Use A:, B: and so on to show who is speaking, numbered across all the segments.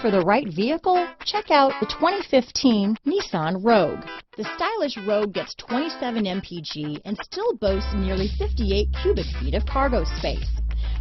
A: for the right vehicle? Check out the 2015 Nissan Rogue. The stylish Rogue gets 27 mpg and still boasts nearly 58 cubic feet of cargo space.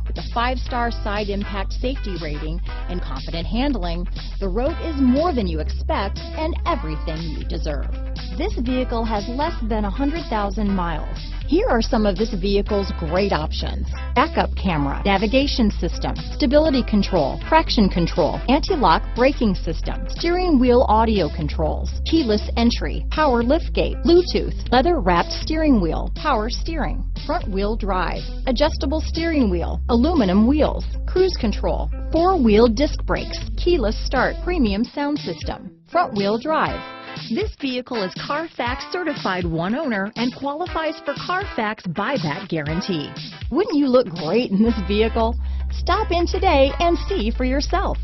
A: With a 5-star side impact safety rating and confident handling, the Rogue is more than you expect and everything you deserve. This vehicle has less than 100,000 miles. Here are some of this vehicle's great options: backup camera, navigation system, stability control, traction control, anti-lock braking system, steering wheel audio controls, keyless entry, power liftgate, Bluetooth, leather-wrapped steering wheel, power steering, front-wheel drive, adjustable steering wheel, aluminum wheels, cruise control, 4-wheel disc brakes, keyless start, premium sound system, front-wheel drive. This vehicle is CARFAX certified one owner and qualifies for CARFAX buyback guarantee. Wouldn't you look great in this vehicle? Stop in today and see for yourself.